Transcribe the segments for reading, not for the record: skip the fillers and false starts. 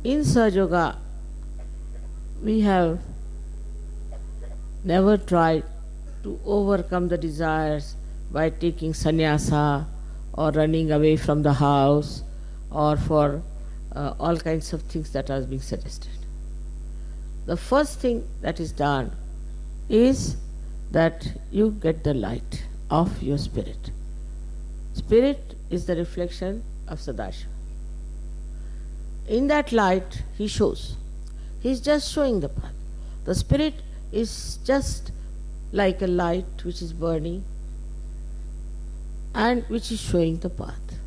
in sahajayoga, we have never tried to overcome the desires by taking sannyasa or running away from the house or for all kinds of things that are being suggested. The first thing that is done is that you get the light of your spirit. Spirit is the reflection of Sadashiva. In that light, he shows. He is just showing the path. The spirit is just like a light which is burning and which is showing the path.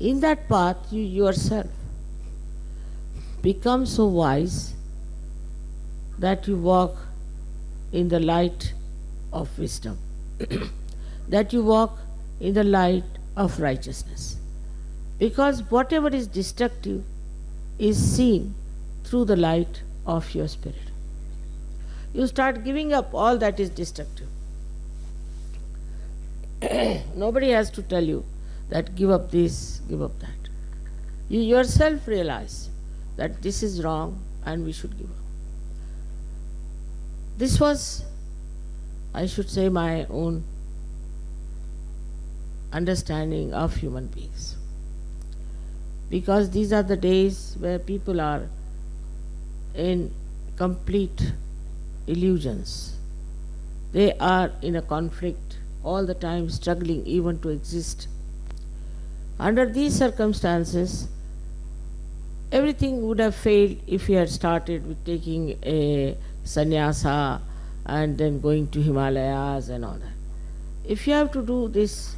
In that path, you yourself become so wise that you walk in the light of wisdom, that you walk in the light of righteousness. Because whatever is destructive is seen through the light of your spirit. You start giving up all that is destructive. Nobody has to tell you that give up this, give up that. You yourself realize that this is wrong and we should give up. This was, I should say, my own understanding of human beings. Because these are the days where people are in complete illusions. They are in a conflict all the time, struggling even to exist. Under these circumstances, everything would have failed if we had started with taking a sannyasa and then going to Himalayas and all that. If you have to do this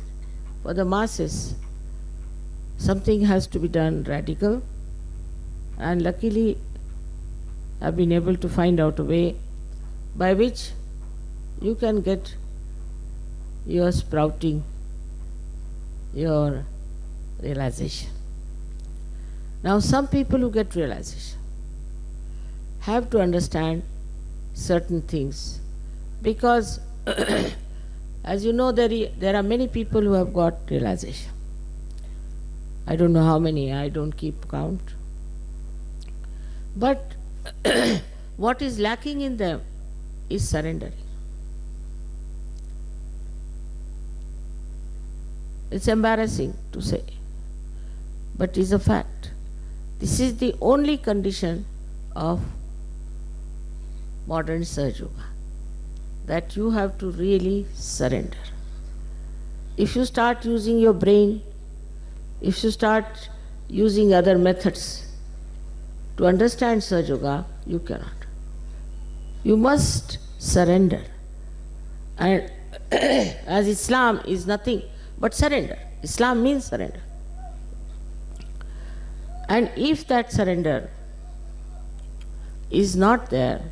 for the masses, something has to be done radical, and luckily I've been able to find out a way by which you can get your sprouting, your realization. Now some people who get realization have to understand certain things, because as you know, there are many people who have got realization. I don't know how many, I don't keep count. But what is lacking in them is surrendering. It's embarrassing to say, but it's a fact. This is the only condition of modern sahajayoga, that you have to really surrender. If you start using your brain, if you start using other methods to understand sahajayoga, you cannot. You must surrender. And as Islam is nothing but surrender. Islam means surrender. And if that surrender is not there,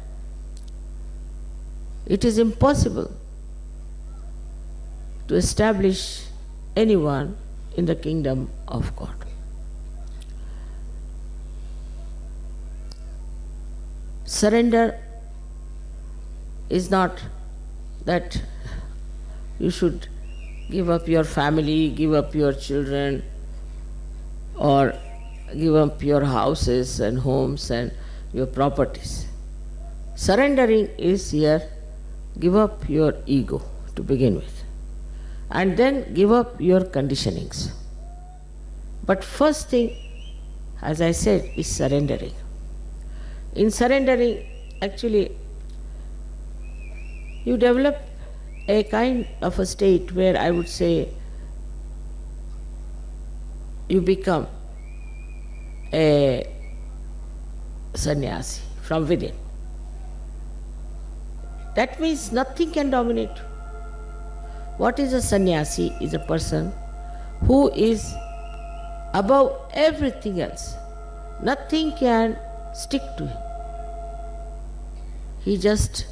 it is impossible to establish anyone in the kingdom of God. Surrender is not that you should give up your family, give up your children, or give up your houses and homes and your properties. Surrendering is here, give up your ego to begin with, and then give up your conditionings. But first thing, as I said, is surrendering. In surrendering, actually, you develop a kind of a state where I would say you become a sannyasi from within. That means nothing can dominate you. What is a sannyasi? Is a person who is above everything else. Nothing can stick to him. He just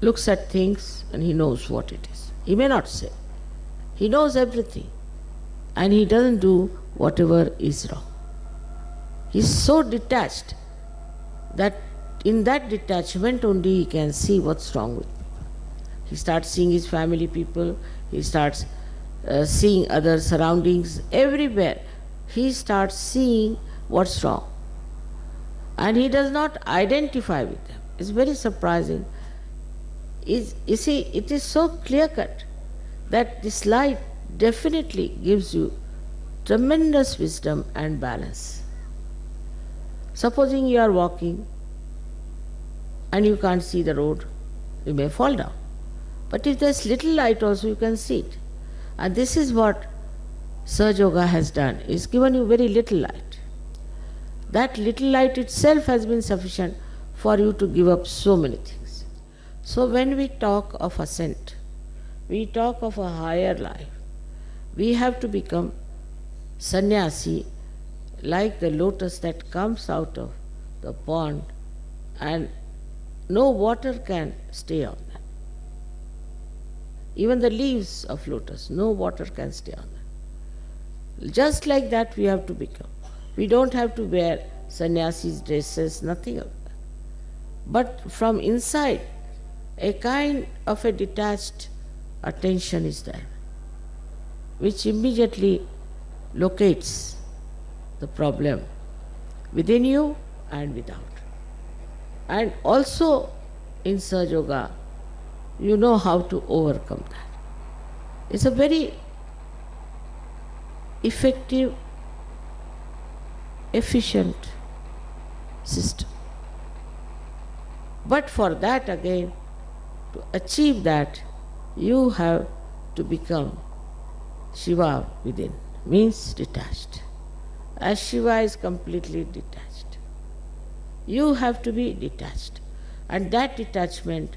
looks at things and he knows what it is. He may not say. He knows everything and he doesn't do whatever is wrong. He is so detached that in that detachment only he can see what's wrong with people. He starts seeing his family people, he starts seeing other surroundings, everywhere he starts seeing what's wrong. And he does not identify with them. It's very surprising. You see, it is so clear cut that this light definitely gives you tremendous wisdom and balance. Supposing you are walking and you can't see the road, you may fall down. But if there's little light also, you can see it. And this is what Sahajayoga has done. It's given you very little light. That little light itself has been sufficient for you to give up so many things. So when we talk of ascent, we talk of a higher life, we have to become sannyasi, like the lotus that comes out of the pond and no water can stay on that. Even the leaves of lotus, no water can stay on that. Just like that we have to become. We don't have to wear sannyasi's dresses, nothing of that. But from inside, a kind of a detached attention is there, which immediately locates the problem within you and without. And also in Sahajayoga, you know how to overcome that. It's a very effective, efficient system. But for that again, to achieve that, you have to become Shiva within, means detached. As Shiva is completely detached, you have to be detached. And that detachment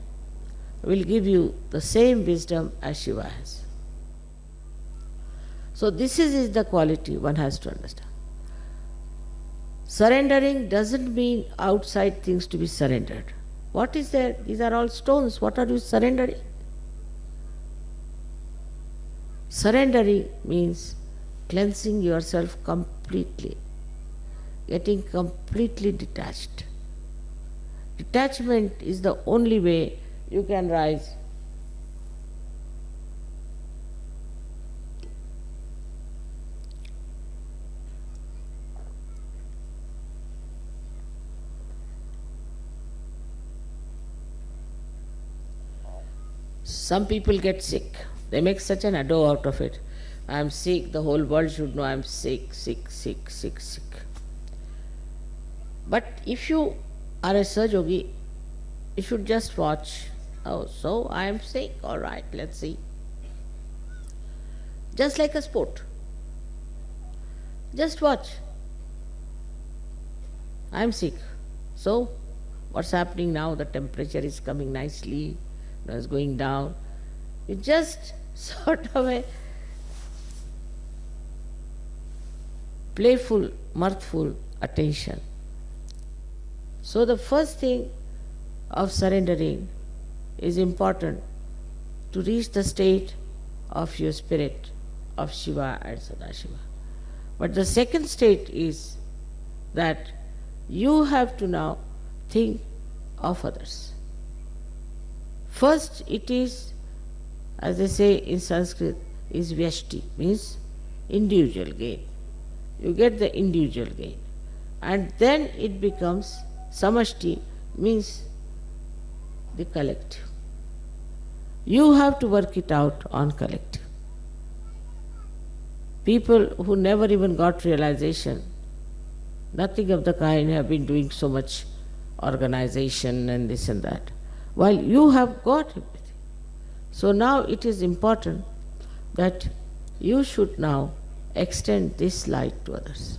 will give you the same wisdom as Shiva has. So this is the quality one has to understand. Surrendering doesn't mean outside things to be surrendered. What is there? These are all stones. What are you surrendering? Surrendering means cleansing yourself completely, getting completely detached. Detachment is the only way you can rise. Some people get sick. They make such an ado out of it. I am sick, the whole world should know I am sick, sick, sick, sick, sick. But if you are a Sahajayogi, you should just watch. Oh, so I am sick, all right, let's see. Just like a sport. Just watch. I am sick. So, what's happening now? The temperature is coming nicely, it's going down. You just sort of a playful, mirthful attention. So the first thing of surrendering is important to reach the state of your spirit of Shiva and Sadashiva. But the second state is that you have to now think of others. First it is, as they say in Sanskrit, is vyashti, means individual gain. You get the individual gain. And then it becomes samashti, means the collective. You have to work it out on collective. People who never even got realization, nothing of the kind, have been doing so much organization and this and that, while you have got everything. So now it is important that you should now extend this light to others.